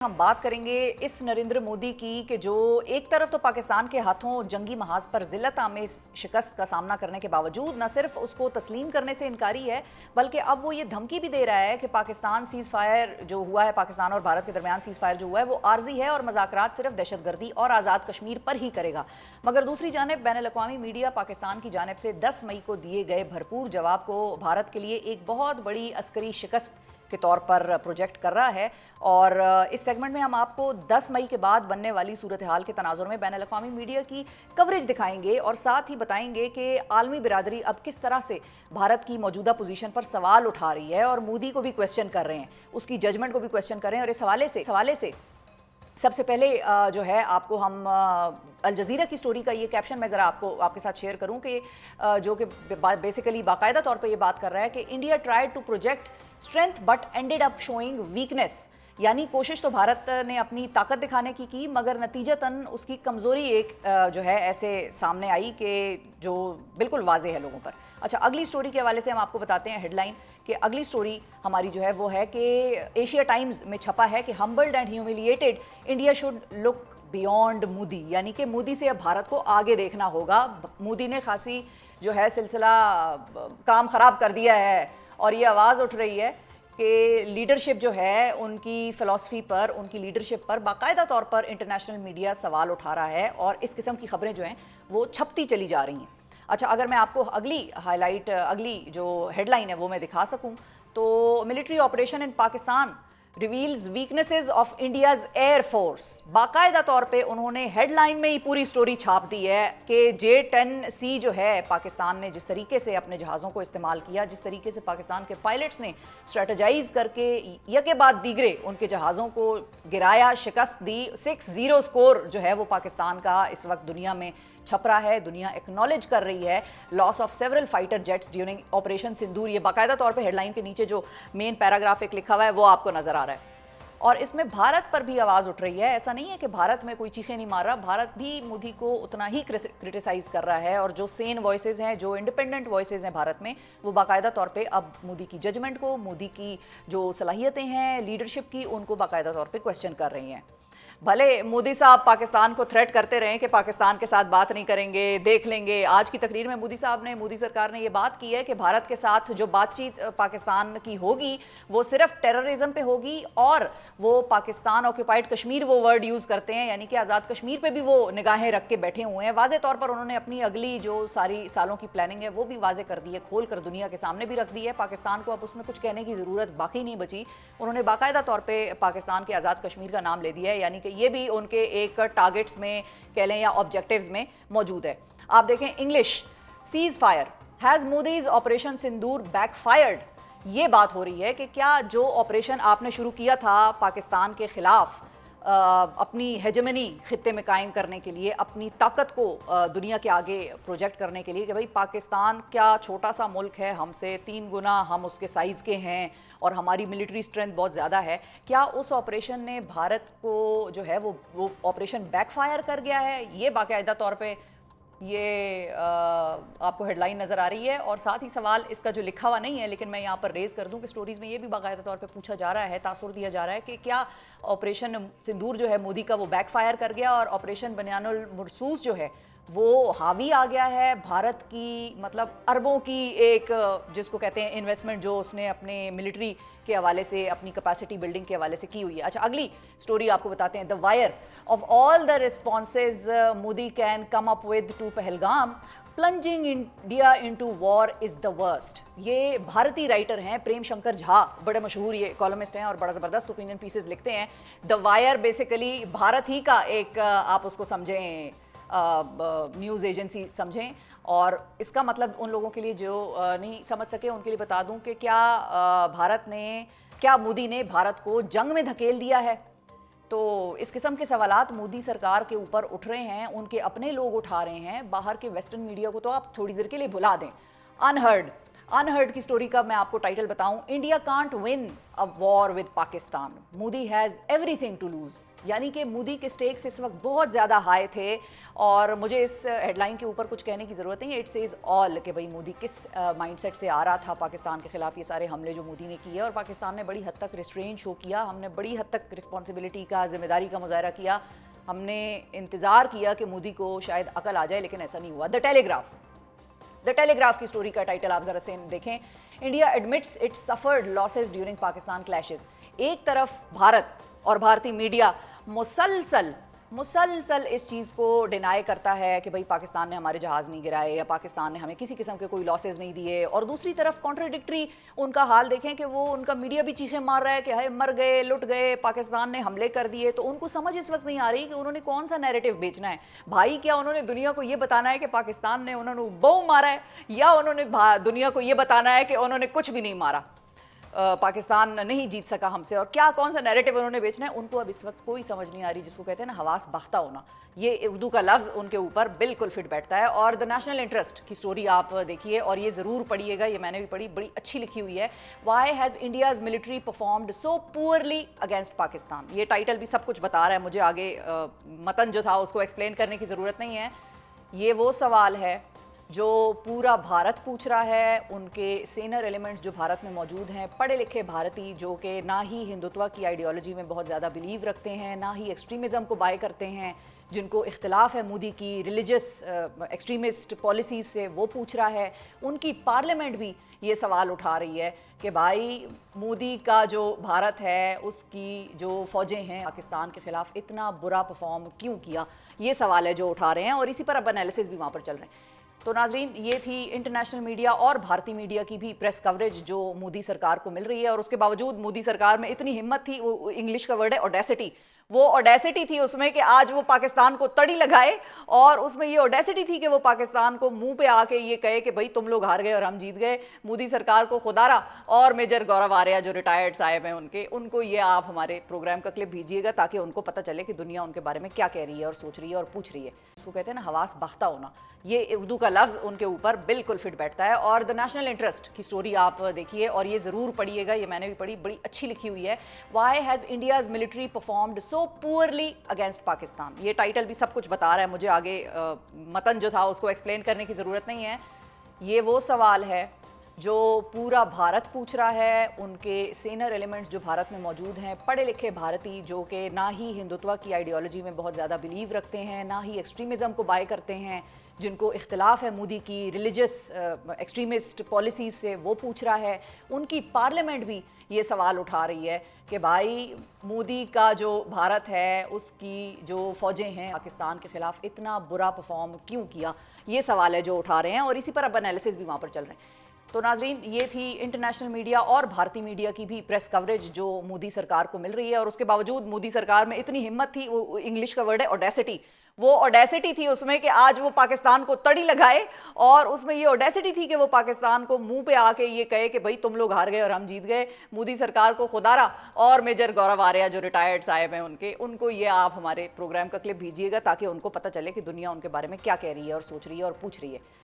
हम बात करेंगे इस नरेंद्र मोदी की कि जो एक तरफ तो पाकिस्तान के हाथों जंगी महाज पर जिल्लत आमेज शिकस्त का सामना करने के बावजूद न सिर्फ उसको तस्लीम करने से इनकारी है, बल्कि अब वो ये धमकी भी दे रहा है कि पाकिस्तान सीज़ फायर जो हुआ है, पाकिस्तान और भारत के दरमियान सीज़ फायर जो हुआ है वो आर्जी है और मज़ाकरात सिर्फ दहशतगर्दी और आज़ाद कश्मीर पर ही करेगा। मगर दूसरी जानिब बैनुल अक़वामी मीडिया पाकिस्तान की जानिब से 10 मई को दिए गए भरपूर जवाब को भारत के लिए एक बहुत बड़ी अस्करी शिकस्त के तौर पर प्रोजेक्ट कर रहा है। और इस सेगमेंट में हम आपको 10 मई के बाद बनने वाली सूरत हाल के तनाजुर में बैनुल अक़वामी मीडिया की कवरेज दिखाएंगे और साथ ही बताएंगे कि आलमी बिरादरी अब किस तरह से भारत की मौजूदा पोजीशन पर सवाल उठा रही है और मोदी को भी क्वेश्चन कर रहे हैं, उसकी जजमेंट को भी क्वेश्चन कर रहे हैं। और इस हवाले से सबसे पहले जो है आपको हम अल जज़ीरा की स्टोरी का ये कैप्शन मैं ज़रा आपके साथ शेयर करूं कि जो कि बेसिकली बाकायदा तौर पे ये बात कर रहा है कि India tried to project strength but ended up showing weakness, यानी कोशिश तो भारत ने अपनी ताकत दिखाने की मगर नतीजतन उसकी कमज़ोरी एक जो है ऐसे सामने आई कि जो बिल्कुल वाज़ेह है लोगों पर। अच्छा, अगली स्टोरी के हवाले से हम आपको बताते हैं हेडलाइन कि अगली स्टोरी हमारी जो है वो है कि एशिया टाइम्स में छपा है कि humbled and humiliated India should look beyond Modi, यानी कि मोदी से अब भारत को आगे देखना होगा। मोदी ने खासी जो है सिलसिला काम ख़राब कर दिया है और ये आवाज़ उठ रही है कि लीडरशिप जो है उनकी फ़िलॉसफी पर, उनकी लीडरशिप पर बाकायदा तौर पर इंटरनेशनल मीडिया सवाल उठा रहा है और इस किस्म की खबरें जो हैं वो छपती चली जा रही हैं। अच्छा, अगर मैं आपको अगली जो हेडलाइन है वो मैं दिखा सकूं तो military operation in Pakistan reveals weaknesses of India's air force, बाकायदा तौर पे उन्होंने हेडलाइन में ही पूरी स्टोरी छाप दी है कि J-10C जो है पाकिस्तान ने जिस तरीके से अपने जहाज़ों को इस्तेमाल किया, जिस तरीके से पाकिस्तान के पायलट्स ने स्ट्रेटजाइज करके यके बाद दीगरे उनके जहाज़ों को गिराया, शिकस्त दी। 6-0 स्कोर जो है वो पाकिस्तान का इस वक्त दुनिया में छप रहा है, दुनिया एक्नॉलेज कर रही है। Loss of several fighter jets during operation Sindoor, ये बाकायदा तौर पे हेडलाइन के नीचे जो मेन पैराग्राफ एक लिखा हुआ है वो आपको नजर आ रहा है। और इसमें भारत पर भी आवाज़ उठ रही है। ऐसा नहीं है कि भारत में कोई चीखें नहीं मार रहा, भारत भी मोदी को उतना ही क्रिटिसाइज कर रहा है और जो सेन वॉइसेस हैं, जो इंडिपेंडेंट वॉइसेस हैं भारत में, वो बाकायदा तौर पे अब मोदी की जजमेंट को, मोदी की जो सलाहियतें हैं लीडरशिप की, उनको बाकायदा तौर पे क्वेश्चन कर रही हैं। भले मोदी साहब पाकिस्तान को थ्रेट करते रहें कि पाकिस्तान के साथ बात नहीं करेंगे, देख लेंगे। आज की तकरीर में मोदी सरकार ने ये बात की है कि भारत के साथ जो बातचीत पाकिस्तान की होगी वो सिर्फ टेररिज्म पे होगी और वो पाकिस्तान ऑक्यूपाइड कश्मीर वो वर्ड यूज़ करते हैं, यानी कि आज़ाद कश्मीर पे भी वो निगाहें रख के बैठे हुए हैं। वाज़े तौर पर उन्होंने अपनी अगली जो सारी सालों की प्लानिंग है वो भी वाज़े कर दी है, खोल कर दुनिया के सामने भी रख दी है। पाकिस्तान को अब उसमें कुछ कहने की ज़रूरत बाकी नहीं बची। उन्होंने बाकायदा तौर पर पाकिस्तान के आज़ाद कश्मीर का नाम ले दिया है, यानी कि ये भी उनके एक टारगेट्स में कह लें या ऑब्जेक्टिव्स में मौजूद है। आप देखें, English cease fire has Modi's operation Sindoor backfired, ये बात हो रही है कि क्या जो ऑपरेशन आपने शुरू किया था पाकिस्तान के खिलाफ अपनी हेजेमनी खित्ते में कायम करने के लिए, अपनी ताकत को दुनिया के आगे प्रोजेक्ट करने के लिए कि भाई पाकिस्तान क्या छोटा सा मुल्क है, हमसे 3 गुना हम उसके साइज़ के हैं और हमारी मिलिट्री स्ट्रेंथ बहुत ज़्यादा है, क्या उस ऑपरेशन ने भारत को जो है वो ऑपरेशन बैकफायर कर गया है? ये बाकायदा तौर पे ये आपको हेडलाइन नज़र आ रही है। और साथ ही सवाल इसका जो लिखा हुआ नहीं है लेकिन मैं यहाँ पर रेज़ कर दूँ कि स्टोरीज़ में ये भी बाकायदा तौर पे पूछा जा रहा है, तासुर दिया जा रहा है कि क्या ऑपरेशन सिंदूर जो है मोदी का वो बैकफायर कर गया और ऑपरेशन बनियानुल मुरसूस जो है वो हावी आ गया है। भारत की मतलब अरबों की एक जिसको कहते हैं इन्वेस्टमेंट जो उसने अपने मिलिट्री के हवाले से, अपनी कैपेसिटी बिल्डिंग के हवाले से की हुई है। अच्छा, अगली स्टोरी आपको बताते हैं। The wire of all the responses Modi can come up with two Pahalgam plunging India into war is the worst. ये भारतीय राइटर हैं प्रेम शंकर झा, बड़े मशहूर ये कॉलमिस्ट हैं और बड़ा ज़बरदस्त ओपिनियन पीसेस लिखते हैं। द वायर बेसिकली भारत ही का एक आप उसको समझें न्यूज़ एजेंसी समझें। और इसका मतलब उन लोगों के लिए जो नहीं समझ सके उनके लिए बता दूं कि क्या मोदी ने भारत को जंग में धकेल दिया है? तो इस किस्म के सवालात मोदी सरकार के ऊपर उठ रहे हैं, उनके अपने लोग उठा रहे हैं। बाहर के वेस्टर्न मीडिया को तो आप थोड़ी देर के लिए भुला दें। अनहर्ड अनहर्ड की स्टोरी का मैं आपको टाइटल बताऊं, India can't win a war with Pakistan, Modi has everything to lose. यानी कि मोदी के स्टेक्स इस वक्त बहुत ज़्यादा हाई थे और मुझे इस हेडलाइन के ऊपर कुछ कहने की ज़रूरत नहीं है। इट सेज ऑल कि भाई मोदी किस माइंडसेट से आ रहा था पाकिस्तान के खिलाफ ये सारे हमले जो मोदी ने किए, और पाकिस्तान ने बड़ी हद तक रिस्ट्रेन शो किया। हमने बड़ी हद तक रिस्पॉन्सिबिलिटी का, जिम्मेदारी का मुजाहरा किया। हमने इंतज़ार किया कि मोदी को शायद अकल आ जाए, लेकिन ऐसा नहीं हुआ। द टेलीग्राफ की स्टोरी का टाइटल आप जरा से देखें, India admits it suffered losses during Pakistan clashes. एक तरफ भारत और भारतीय मीडिया मुसलसल इस चीज़ को डिनाई करता है कि भाई पाकिस्तान ने हमारे जहाज़ नहीं गिराए या पाकिस्तान ने हमें किसी किस्म के कोई लॉसेस नहीं दिए, और दूसरी तरफ कॉन्ट्राडिक्टरी उनका हाल देखें कि वो उनका मीडिया भी चीखें मार रहा है कि हाय मर गए, लुट गए, पाकिस्तान ने हमले कर दिए। तो उनको समझ इस वक्त नहीं आ रही कि उन्होंने कौन सा नैरेटिव बेचना है। भाई क्या उन्होंने दुनिया को ये बताना है कि पाकिस्तान ने उन्होंने बम मारा है, या उन्होंने दुनिया को ये बताना है कि उन्होंने कुछ भी नहीं मारा, पाकिस्तान नहीं जीत सका हमसे, और क्या कौन सा नैरेटिव उन्होंने बेचना है, उनको अब इस वक्त कोई समझ नहीं आ रही। जिसको कहते हैं ना हवास बाख्ता होना, ये उर्दू का लफ्ज़ उनके ऊपर बिल्कुल फिट बैठता है। और द नेशनल इंटरेस्ट की स्टोरी आप देखिए और ये ज़रूर पढ़िएगा, ये मैंने भी पढ़ी, बड़ी अच्छी लिखी हुई है। Why has India's military performed so poorly against Pakistan. ये टाइटल भी सब कुछ बता रहा है, मुझे आगे मतन जो था उसको एक्सप्लेन करने की ज़रूरत नहीं है। ये वो सवाल है जो पूरा भारत पूछ रहा है, उनके सेनर एलिमेंट्स जो भारत में मौजूद हैं, पढ़े लिखे भारतीय जो कि ना ही हिंदुत्व की आइडियोलॉजी में बहुत ज़्यादा बिलीव रखते हैं, ना ही एक्सट्रीमिज़म को बाय करते हैं, जिनको इख्तिलाफ है मोदी की रिलीजियस एक्सट्रीमिस्ट पॉलिसीज़ से, वो पूछ रहा है। उनकी पार्लियामेंट भी ये सवाल उठा रही है कि भाई मोदी का जो भारत है उसकी जो फ़ौजें हैं पाकिस्तान के ख़िलाफ़ इतना बुरा परफॉर्म क्यों किया, ये सवाल है जो उठा रहे हैं, और इसी पर अब एनालिसिस भी वहाँ पर चल रहे हैं। तो नाजरीन, ये थी इंटरनेशनल मीडिया और भारतीय मीडिया की भी प्रेस कवरेज जो मोदी सरकार को मिल रही है, और उसके बावजूद मोदी सरकार में इतनी हिम्मत थी, वो इंग्लिश का वर्ड है ऑडेसिटी, वो ऑडेसिटी थी उसमें कि आज वो पाकिस्तान को तड़ी लगाए, और उसमें ये ऑडेसिटी थी कि वो पाकिस्तान को मुंह पे आके ये कहे कि भाई तुम लोग हार गए और हम जीत गए। मोदी सरकार को खुदारा और मेजर गौरव आर्या जो रिटायर्ड साहब हैं उनको ये आप हमारे प्रोग्राम का क्लिप भेजिएगा ताकि उनको पता चले कि दुनिया उनके बारे में क्या कह रही है और सोच रही है और पूछ रही है। इसको कहते हैं ना हवास बाख्ता होना, ये उर्दू का लफ्ज़ उनके ऊपर बिल्कुल फिट बैठता है। और द नेशनल इंटरेस्ट की स्टोरी आप देखिए और ये ज़रूर पढ़िएगा, ये मैंने भी पढ़ी, बड़ी अच्छी लिखी हुई है। Why has India's military performed so poorly against Pakistan. ये टाइटल भी सब कुछ बता रहा है, मुझे आगे मतन जो था उसको एक्सप्लेन करने की ज़रूरत नहीं है। ये वो सवाल है जो पूरा भारत पूछ रहा है, उनके सेनर एलिमेंट्स जो भारत में मौजूद हैं, पढ़े लिखे भारतीय जो कि ना ही हिंदुत्व की आइडियोलॉजी में बहुत ज़्यादा बिलीव रखते हैं, ना ही एक्सट्रीमिज़म को बाय करते हैं, जिनको इख्तिलाफ है मोदी की रिलीजियस एक्सट्रीमिस्ट पॉलिसीज़ से, वो पूछ रहा है। उनकी पार्लियामेंट भी ये सवाल उठा रही है कि भाई मोदी का जो भारत है उसकी जो फ़ौजें हैं पाकिस्तान के ख़िलाफ़ इतना बुरा परफॉर्म क्यों किया, ये सवाल है जो उठा रहे हैं, और इसी पर अब एनालिसिस भी वहाँ पर चल रहे हैं। तो नाजरीन, ये थी इंटरनेशनल मीडिया और भारतीय मीडिया की भी प्रेस कवरेज जो मोदी सरकार को मिल रही है, और उसके बावजूद मोदी सरकार में इतनी हिम्मत थी, वो इंग्लिश का वर्ड है ऑडेसिटी, वो ऑडेसिटी थी उसमें कि आज वो पाकिस्तान को तड़ी लगाए, और उसमें ये ऑडेसिटी थी कि वो पाकिस्तान को मुंह पे आके ये कहे कि भाई तुम लोग हार गए और हम जीत गए। मोदी सरकार को खुदारा और मेजर गौरव आर्या जो रिटायर्ड साहब हैं उनको ये आप हमारे प्रोग्राम का क्लिप भेजिएगा ताकि उनको पता चले कि दुनिया उनके बारे में क्या कह रही है और सोच रही है और पूछ रही है।